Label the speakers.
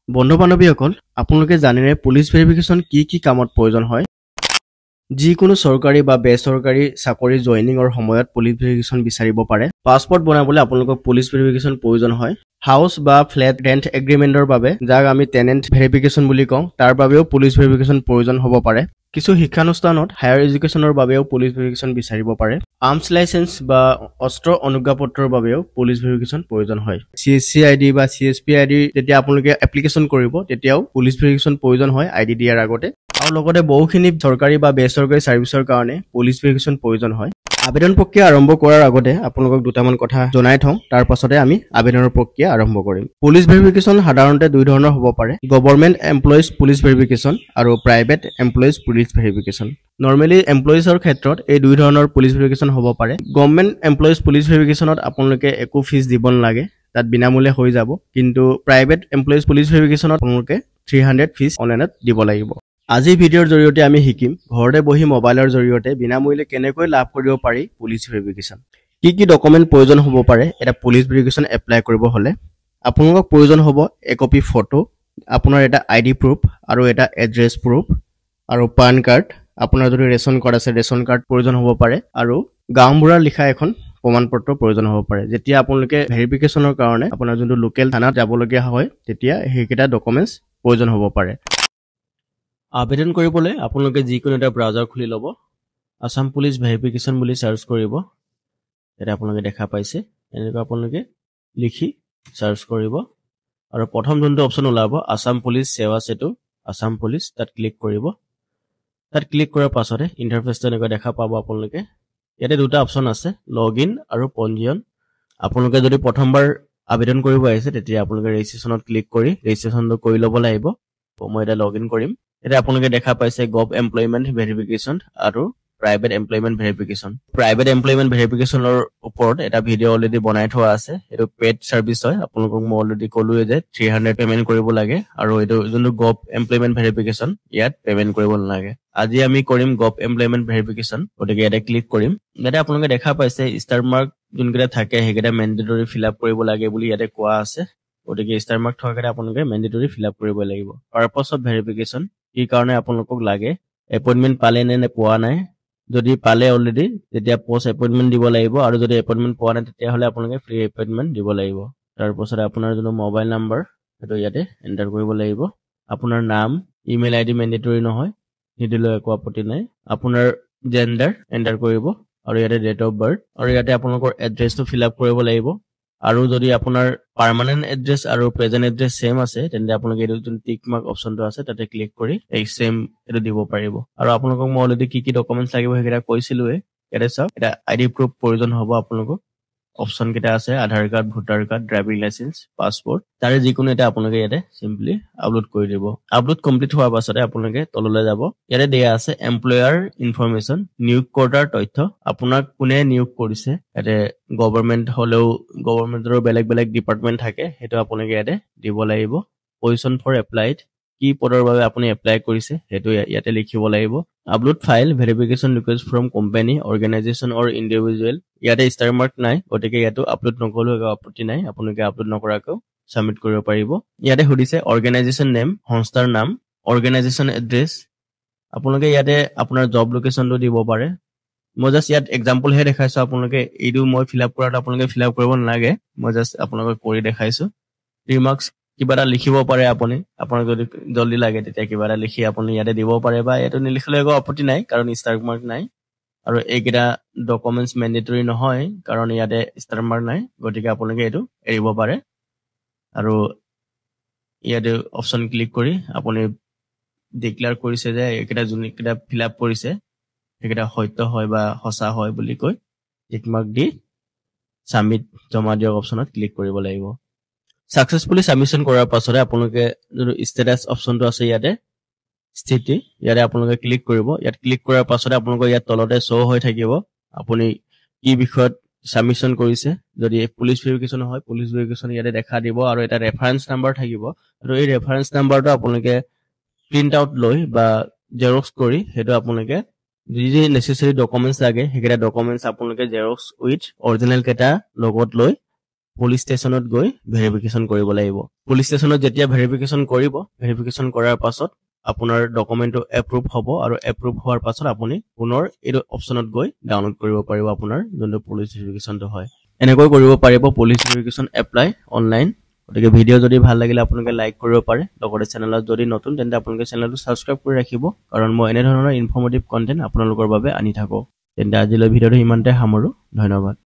Speaker 1: বন্ধু বান্ধৱীসকল আপোনালোকে জানেনে পুলিচ ভেৰিফিকেশ্যন কি কামত প্ৰয়োজন হয় যিকোনো চৰকাৰী বা বেচৰকাৰী চাকৰি জয়নিংৰ সময়ত পুলিচ ভেৰিফিকেশ্যন বিচাৰিব পাৰে পাছপৰ্ট বনাবলৈ আপোনালোকক পুলিচ ভেৰিফিকেশ্যন প্ৰয়োজন হয় হাউচ বা ফ্লেট ৰেন্ট এগ্ৰিমেন্টৰ বাবে যাক আমি টেনেন্ট ভেৰিফিকেশ্যন বুলি কওঁ তাৰ বাবেও পুলিচ ভেৰিফিকেশ্যন প্ৰয়োজন হ'ব পাৰে কিছু শিক্ষানুষ্ঠানত হায়াৰ এডুকেশ্যনৰ বাবেও পুলিচ ভেৰিফিকেশ্যন বিচাৰিব পাৰে আৰ্মছ লাইসেন্স বা অস্ত্ৰ অনুজ্ঞাপত্ৰৰ বাবেও পুলিচ ভেৰিফিকেশ্যন প্ৰয়োজন হয় CSC ID বা CSP ID যেতিয়া আপোনালোকে এপ্লিকেশ্যন কৰিব তেতিয়াও পুলিচ ভেৰিফিকেশ্যন প্ৰয়োজন হয় ID দিয়াৰ আগতে আৰু লগতে বহুখিনি চৰকাৰী বা বেচৰকাৰী সাৰ্ভিসৰ কাৰণে পুলিচ ভেৰিফিকেশ্যন প্ৰয়োজন হয় আবেদন প্ৰক্ৰিয়া আৰম্ভ কৰাৰ আগতে আপোনালোকক দুটামান কথা জনাই থওঁ তাৰ পাছতে আমি আবেদনৰ প্ৰক্ৰিয়া আৰম্ভ কৰিম পুলিচ ভেৰিফিকেশ্যন সাধাৰণতে দুই ধৰণৰ হ'ব পাৰে গভৰ্ণমেণ্ট এমপ্লয়িজ পুলিচ ভেৰিফিকেশ্যন আৰু private employees police verification normally এমপ্লয়িজৰ ক্ষেত্ৰত এই দুই ধৰণৰ পুলিচ ভেৰিফিকেশ্যন হ'ব পাৰে গভৰ্ণমেণ্ট এমপ্লয়িজ পুলিচ ভেৰিফিকেশ্যনত আপোনালোকে একো ফিজ দিব নালাগে তাত বিনামূলীয়া হৈ যাব কিন্তু প্ৰাইভেট এমপ্লয়িজ পুলিচ ভেৰিফিকেশ্যনত আপোনালোকে 300 ফিজ অনলাইনত দিব লাগিব আজি ভিডিঅ'ৰ জৰিয়তে আমি শিকিম ঘৰতে বহি মোবাইলৰ জৰিয়তে বিনামূলীয়াকৈ কেনেকৈ লাভ কৰিব পাৰি পুলিচ ভেৰিফিকেশ্যন কি ডকুমেন্ট প্ৰয়োজন হ'ব পাৰে এটা পুলিচ ভেৰিফিকেশ্যন এপ্লাই কৰিব হলে আপোনালোকক প্ৰয়োজন হ'ব এক কপি ফটো আপোনাৰ এটা আইডি প্ৰুফ আৰু এটা এড্ৰেছ প্ৰুফ আৰু পান কাৰ্ড আপোনাৰ যদি ৰেচন কাৰ্ড আছে ৰেচন কাৰ্ড প্ৰয়োজন হ'ব পাৰে আৰু গাঁওবুঢ়াৰ লিখা এখন প্ৰমাণপত্ৰ প্ৰয়োজন হ'ব পাৰে যেতিয়া আপোনালোকে ভেৰিফিকেশ্যনৰ কাৰণে আপোনাৰ যোনটো লোকেল থানাত যাবলগীয়া হয় তেতিয়া সেইকেইটা ডকুমেন্টছ প্ৰয়োজন হ'ব পাৰে আবেদন কৰিবলৈ আপোনালোকে যিকোনো এটা ব্ৰাউজাৰ খুলি ল'ব আসাম পুলিচ ভেৰিফিকেশ্যন বুলি সাৰ্চ কৰিব এটা আপোনালোকে দেখা পাইছে এনেকৈ আপোনালোকে লিখি সাৰ্চ কৰিব আৰু প্ৰথম যোনটো অপচন ওলাব আসাম পুলিচ সেৱা সেতু আসাম পুলিচ তাত ক্লিক কৰিব তাত ক্লিক কৰাৰ পাছতে ইন্টাৰফেচটো এনেকৈ দেখা পাব আপোনালোকে ইয়াতে দুটা অপচন আছে লগইন আৰু পঞ্জীয়ন আপোনালোকে যদি প্ৰথমবাৰ আবেদন কৰিব আহিছে তেতিয়া আপোনালোকে ৰেজিষ্ট্ৰেচনত ক্লিক কৰি ৰেজিষ্ট্ৰেচনটো কৰি ল'ব লাগিব মই এটা লগইন কৰিম এটা আপোনালোকে দেখা পাইছে গভ এমপ্লয়মেন্ট ভেৰিফিকেশ্যন আৰু private employment verification private employment ভেৰিফিকেশ্যনৰ ওপৰত এটা ভিডিঅ' অলৰেডি বনাই থোৱা আছে এটো পেড সাৰ্ভিস হয় আপোনালোকক মই অলৰেডি ক'লোৱে যে 300 পেমেন্ট কৰিব লাগে আৰু এটো যোনটো গভ এমপ্লয়মেন্ট ভেৰিফিকেশ্যন ইয়াত পেমেন্ট কৰিব নালাগে আজি আমি কৰিম গভ এমপ্লয়মেন্ট ভেৰিফিকেশ্যন গতিকে এটা ক্লিক কৰিম ইয়াতে আপোনালোকে দেখা পাইছে ষ্টাৰ মাৰ্ক যোনকেইটা থাকে সেইকেইটা মেণ্ডেটৰী ফিল আপ কৰিব লাগে বুলি ইয়াতে কোৱা আছে গতিকে ষ্টাৰ মাৰ্ক থকাকেইটা আপোনালোকে মেণ্ডেটৰী ফিল আপ কৰিব লাগিব পাৰপাছ অফ ভেৰিফিকেশ্যন কি কাৰণে আপোনালোকক লাগে এপইন্টমেন্ট পালে নে পোৱা নাই যদি পালে অলৰেডি তেতিয়া পোষ্ট এপইন্টমেন্ট দিব লাগিব আৰু যদি এপইন্টমেন্ট পোৱা নাই তেতিয়া হলে আপোনালোকে ফ্ৰী এপইন্টমেন্ট দিব লাগিব তাৰ পাছত আপোনাৰ যোন মোবাইল নম্বৰ হেতু ইয়াতে এন্টাৰ কৰিব লাগিব আপোনাৰ নাম ইমেইল আইডি মেণ্ডেটৰী নহয় নিদিলে একো আপত্তি নাই আপোনাৰ জেন্ডাৰ এন্টাৰ কৰিব আৰু ইয়াতে ডেট অফ বাৰ্থ আৰু ইয়াতে আপোনালোকৰ এড্ৰেছটো ফিল আপ কৰিব লাগিব আৰু যদি আপোনাৰ পাৰ্মানেন্ট এড্ৰেছ আৰু প্ৰেজেন্ট এড্ৰেছ সেম আছে তেন্তে আপোনালোকে এই যোন টিক মাৰ্ক অপচনটো আছে তাতে ক্লিক কৰি এই সেম এটো দিব পাৰিব আৰু আপোনালোকক মই অলৰেডি কি ডকুমেন্টছ লাগিব হেগেটা কৈছিলোৱে ইয়াতে চাওক এটা আইডি প্ৰুফ প্ৰয়োজন হ'ব আপোনালোকক অপচন কেটা আছে Aadhaar card voter card driving licence passport তাৰে যিকোনো এটা আপোনালোকে ইয়াতে সিম্পলি আপলোড কৰি দিব আপলোড কমপ্লিট হোৱাৰ পাছতে আপোনালোকে তললৈ যাব ইয়াতে দিয়া আছে এমপ্লয়াৰ ইনফৰমেশন নিয়োগকৰ্তাৰ তথ্য আপোনাক কোনে নিয়োগ কৰিছে ইয়াতে গভৰ্ণমেন্ট হলেও গভৰ্ণমেন্টৰ বেলেগ ডিপাৰ্টমেন্ট থাকে হেতু আপোনালোকে ইয়াতে দিব লাগিব পজিশন ফৰ এপ্লাইড কি পদৰ বাবে আপুনি এপ্লাই কৰিছে হেতু ইয়াতে লিখিব লাগিব upload file verification request from company organisation or individual ইয়াতে ষ্টাৰ মাৰ্ক নাই গতিকে ইয়াতো আপলোড নকৰিলেও একো আপত্তি নাই আপোনালোকে আপলোড নকৰাকৈ সাবমিট কৰিব পাৰিব ইয়াতে সুধিছে অৰ্গেনাইজেশ্যন নেম সংস্থাৰ নাম অৰ্গেনাইজেশ্যন এড্ৰেছ আপোনালোকে ইয়াতে আপোনাৰ জব লোকেশ্যনটো দিব পাৰে মই জাস্ট ইয়াত এক্সাম্পল হে দেখাইছো আপোনালোকে এইটো মই ফিল আপ কৰাটো আপোনালোকে ফিল আপ কৰিব নালাগে মই জাস্ট আপোনালোকক কৰি দেখাইছো ৰিমাৰ্কস কিবা এটা লিখিব পাৰে আপুনি আপোনাক যদি জলদি লাগে তেতিয়া কিবা এটা লিখি আপুনি ইয়াতে দিব পাৰে বা এটো নিলিখিলে একো আপত্তি নাই কাৰণ ষ্টাৰ মাৰ্ক নাই আৰু এইকেইটা ডকুমেন্টছ মেণ্ডেটৰী নহয় কাৰণ ইয়াতে ষ্টাৰ মাৰ্ক নাই গতিকে আপোনালোকে এটো এৰিব পাৰে আৰু ইয়াতে অপচন ক্লিক কৰি আপুনি ডিক্লেয়াৰ কৰিছে যে এইকেইটা যোনকেইটা ফিল আপ কৰিছে সেইকেইটা সত্য হয় বা সঁচা হয় বুলি কৈ টিক মাৰ্ক দি সাবমিট জমা দিয়ক অপচনত ক্লিক কৰিব লাগিব সাকসেসফুলি সাবমিশন কৰাৰ পাছতে আপোনালোকে যোনটো ষ্টেটাস অপচনটো আছে ইয়াতে স্থিতি ইয়াতে আপোনালোকে ক্লিক কৰিব ইয়াত ক্লিক কৰাৰ পাছতে আপোনালোকৰ ইয়াত তলতে শো হৈ থাকিব আপুনি কি বিষয়ত সাবমিশন কৰিছে যদি পুলিচ ভেৰিফিকেশ্যন হয় পুলিচ ভেৰিফিকেশ্যন ইয়াতে দেখা দিব আৰু এটা ৰেফাৰেন্স নাম্বাৰ থাকিব আৰু এই ৰেফাৰেন্স নাম্বাৰটো আপোনালোকে প্ৰিন্ট আউট লৈ বা জেৰক্স কৰি হেতু আপোনালোকে যি নেসেসাৰী ডকুমেন্টছ লাগে হেকেটা ডকুমেন্টছ আপোনালোকে জেৰক্স উইথ অৰিজিনাল কেটা লগত লৈ পুলিচ ষ্টেচনত গৈ ভেৰিফিকেশ্যন কৰিব লাগিব পুলিচ ষ্টেচনত যেতিয়া ভেৰিফিকেশ্যন কৰিব ভেৰিফিকেশ্যন কৰাৰ পাছত আপোনাৰ ডকুমেন্টটো এপ্ৰুভ হ'ব আৰু এপ্ৰুভ হোৱাৰ পাছত আপুনি পুনৰ এই অপচনত গৈ ডাউনলোড কৰিব পাৰিব আপোনাৰ যোনটো পুলিচ ভেৰিফিকেশ্যনটো হয় এনেকৈ কৰিব পাৰিব পুলিচ ভেৰিফিকেশ্যন এপ্লাই অনলাইন গতিকে ভিডিও যদি ভাল লাগিলে আপোনালোকে লাইক কৰিব পাৰে লগতে চেনেলত যদি নতুন তেন্তে আপোনালোকে চেনেলটো সাবস্ক্ৰাইব কৰি ৰাখিব কাৰণ মই এনে ধৰণৰ ইনফৰ্মেটিভ কন্টেন্ট আপোনালোকৰ বাবে আনি থাকো তেন্তে আজিলৈ ভিডিওটো ইমানতে সামৰো ধন্যবাদ